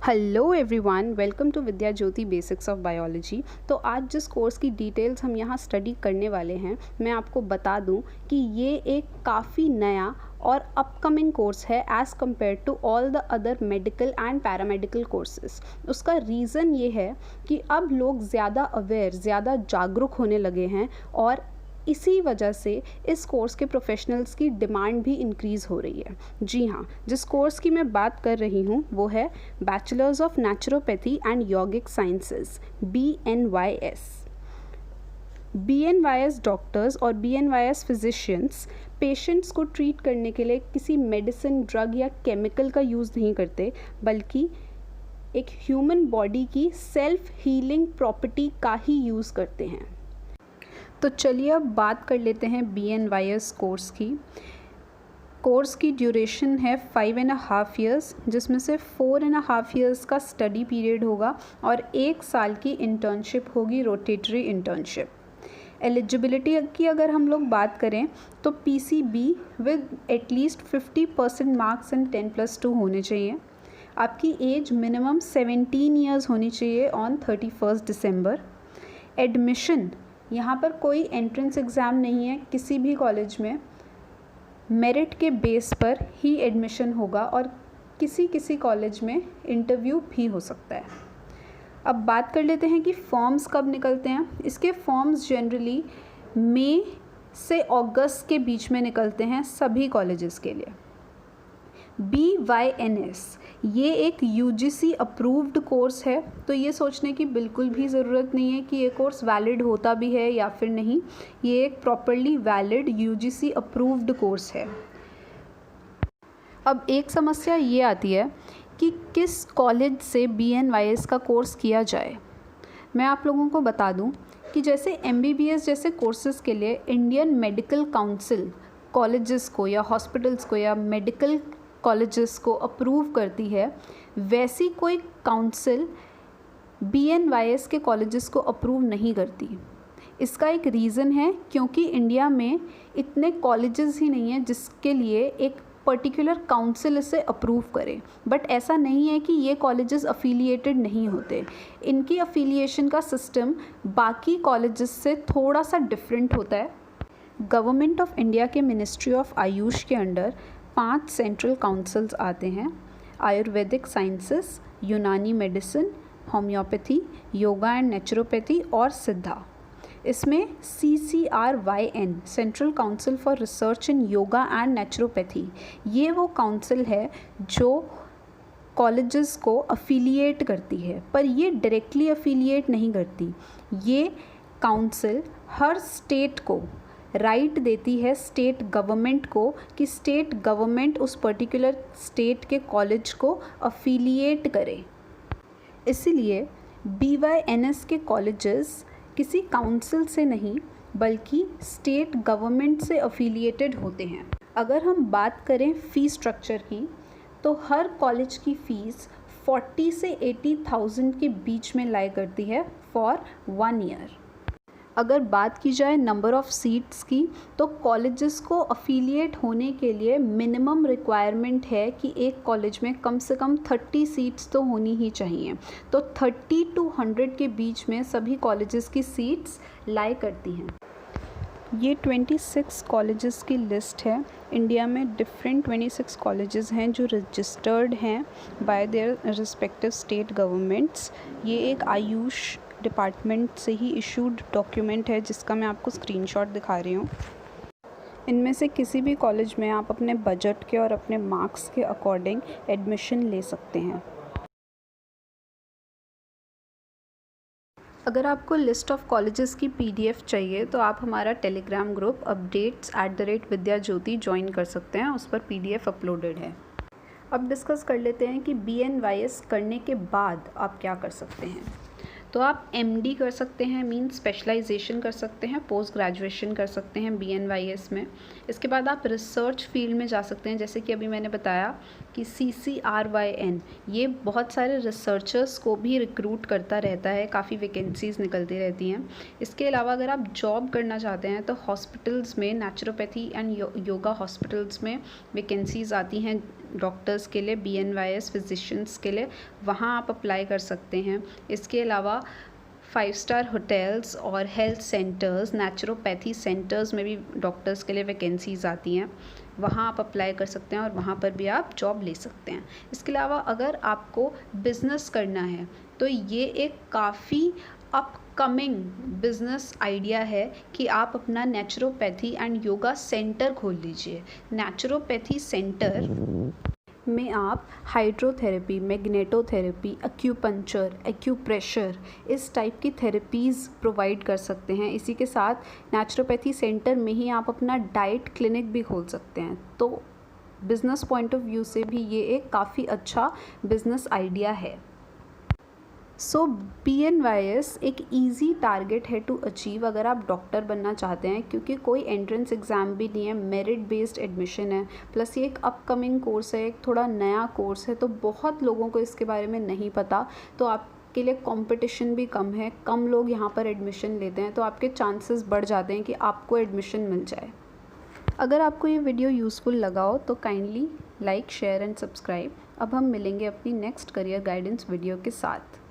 Hello everyone, welcome to Vidya Jyoti basics of biology. तो आज जिस कोर्स की डिटेल्स हम यहाँ स्टडी करने वाले हैं, मैं आपको बता दूँ कि ये एक काफ़ी नया और अपकमिंग कोर्स है as compare to all the other medical and paramedical courses. उसका रीज़न ये है कि अब लोग ज़्यादा अवेयर, ज़्यादा जागरूक होने लगे हैं और इसी वजह से इस कोर्स के प्रोफेशनल्स की डिमांड भी इंक्रीज़ हो रही है। जी हाँ, जिस कोर्स की मैं बात कर रही हूँ वो है bachelors of naturopathy and yogic sciences BNYS। BNYS doctors और BNYS फिजिशियंस पेशेंट्स को ट्रीट करने के लिए किसी मेडिसिन, ड्रग या केमिकल का यूज़ नहीं करते, बल्कि एक ह्यूमन बॉडी की सेल्फ हीलिंग प्रॉपर्टी का ही यूज़ करते हैं। तो चलिए अब बात कर लेते हैं BNYS कोर्स की। कोर्स की ड्यूरेशन है 5.5 ईयर्स, जिसमें से 4.5 ईयर्स का स्टडी पीरियड होगा और 1 साल की इंटर्नशिप होगी, रोटेटरी इंटर्नशिप। एलिजिबिलिटी की अगर हम लोग बात करें तो PCB with at least 50% marks and 10+2 होने चाहिए। आपकी एज मिनिमम 17 ईयर्स होनी चाहिए ऑन 31 दिसंबर। एडमिशन, यहाँ पर कोई एंट्रेंस एग्ज़ाम नहीं है किसी भी कॉलेज में, मेरिट के बेस पर ही एडमिशन होगा और किसी कॉलेज में इंटरव्यू भी हो सकता है। अब बात कर लेते हैं कि फॉर्म्स कब निकलते हैं। इसके फॉर्म्स जनरली मई से अगस्त के बीच में निकलते हैं सभी कॉलेजेस के लिए। BYNS ये एक UGC अप्रूव्ड कोर्स है, तो ये सोचने की बिल्कुल भी ज़रूरत नहीं है कि ये कोर्स वैलिड होता भी है या फिर नहीं। ये एक properly valid UGC approved course है। अब एक समस्या ये आती है कि किस कॉलेज से BNYS का कोर्स किया जाए। मैं आप लोगों को बता दूं कि जैसे MBBS जैसे कोर्सेज़ के लिए इंडियन मेडिकल काउंसिल कॉलेजेस को या हॉस्पिटल्स को या मेडिकल कॉलेजेस को अप्रूव करती है, वैसी कोई काउंसिल BNYS के कॉलेजेस को अप्रूव नहीं करती। इसका एक रीज़न है क्योंकि इंडिया में इतने कॉलेजेस ही नहीं हैं जिसके लिए एक पर्टिकुलर काउंसिल इसे अप्रूव करे। बट ऐसा नहीं है कि ये कॉलेजेस अफिलिएटेड नहीं होते, इनकी अफिलिएशन का सिस्टम बाकी कॉलेजेस से थोड़ा सा डिफरेंट होता है। गवर्नमेंट ऑफ इंडिया के मिनिस्ट्री ऑफ आयुष के अंडर 5 सेंट्रल काउंसिल्स आते हैं: आयुर्वेदिक साइंसेस, यूनानी medicine, homeopathy, yoga and naturopathy और सिद्धा। इसमें CCRYN central council for research in yoga and naturopathy, ये वो काउंसिल है जो कॉलेजेस को अफिलिएट करती है, पर ये डायरेक्टली अफिलिएट नहीं करती। ये काउंसिल हर स्टेट को राइट देती है, स्टेट गवर्नमेंट को, कि स्टेट गवर्नमेंट उस पर्टिकुलर स्टेट के कॉलेज को अफिलिएट करे। इसीलिए BYNS के कॉलेजेस किसी काउंसिल से नहीं बल्कि स्टेट गवर्नमेंट से अफिलिएटेड होते हैं। अगर हम बात करें फ़ीस स्ट्रक्चर की, तो हर कॉलेज की फ़ीस 40 से 80,000 के बीच में लाई करती है फॉर 1 ईयर। अगर बात की जाए नंबर ऑफ़ सीट्स की, तो कॉलेजेस को अफिलिएट होने के लिए मिनिमम रिक्वायरमेंट है कि एक कॉलेज में कम से कम 30 सीट्स तो होनी ही चाहिए। तो 30 to 100 के बीच में सभी कॉलेजेस की सीट्स लाई करती हैं। ये 26 कॉलेजेस की लिस्ट है। इंडिया में डिफरेंट 26 कॉलेजेस हैं जो रजिस्टर्ड हैं bye their respective state governments. ये एक आयुष डिपार्टमेंट से ही इशूड डॉक्यूमेंट है जिसका मैं आपको स्क्रीनशॉट दिखा रही हूँ। इनमें से किसी भी कॉलेज में आप अपने बजट के और अपने मार्क्स के अकॉर्डिंग एडमिशन ले सकते हैं। अगर आपको लिस्ट ऑफ कॉलेजेस की PDF चाहिए तो आप हमारा टेलीग्राम ग्रुप updates@vidyajyoti ज्वाइन कर सकते हैं, उस पर PDF अपलोडेड है। अब डिस्कस कर लेते हैं कि BNYS करने के बाद आप क्या कर सकते हैं। तो आप MD कर सकते हैं, मीन स्पेशलाइजेशन कर सकते हैं, पोस्ट ग्रेजुएशन कर सकते हैं BNYS में। इसके बाद आप रिसर्च फील्ड में जा सकते हैं, जैसे कि अभी मैंने बताया कि CCRYN ये बहुत सारे रिसर्चर्स को भी रिक्रूट करता रहता है, काफ़ी वैकेंसीज़ निकलती रहती हैं। इसके अलावा अगर आप जॉब करना चाहते हैं तो हॉस्पिटल्स में नेचुरोपैथी एंड योगा हॉस्पिटल्स में वैकेंसीज़ आती हैं डॉक्टर्स के लिए, BNYS फिजिशियंस के लिए, वहाँ आप अप्लाई कर सकते हैं। इसके अलावा 5 स्टार होटल्स और हेल्थ सेंटर्स, नेचुरोपैथी सेंटर्स में भी डॉक्टर्स के लिए वैकेंसीज़ आती हैं, वहाँ आप अप्लाई कर सकते हैं और वहाँ पर भी आप जॉब ले सकते हैं। इसके अलावा अगर आपको बिज़नेस करना है तो ये एक काफ़ी अपकमिंग बिज़नेस आइडिया है कि आप अपना नेचुरोपैथी एंड योगा सेंटर खोल लीजिए। नेचुरोपैथी सेंटर में आप हाइड्रोथेरेपी, मैग्नेटोथेरेपी, एक्यूपंक्चर, एक्यूप्रेशर इस टाइप की थेरेपीज़ प्रोवाइड कर सकते हैं। इसी के साथ नेचुरोपैथी सेंटर में ही आप अपना डाइट क्लिनिक भी खोल सकते हैं। तो बिज़नेस पॉइंट ऑफ व्यू से भी ये एक काफ़ी अच्छा बिज़नेस आइडिया है। सो BNYS एक ईजी टारगेट है टू अचीव अगर आप डॉक्टर बनना चाहते हैं, क्योंकि कोई एंट्रेंस एग्ज़ाम भी नहीं है, मेरिट बेस्ड एडमिशन है, प्लस ये एक अपकमिंग कोर्स है, एक थोड़ा नया कोर्स है, तो बहुत लोगों को इसके बारे में नहीं पता। तो आपके लिए कंपटीशन भी कम है, कम लोग यहाँ पर एडमिशन लेते हैं, तो आपके चांसेस बढ़ जाते हैं कि आपको एडमिशन मिल जाए। अगर आपको ये वीडियो यूज़फुल लगा हो तो kindly like, share and subscribe. अब हम मिलेंगे अपनी नेक्स्ट करियर गाइडेंस वीडियो के साथ।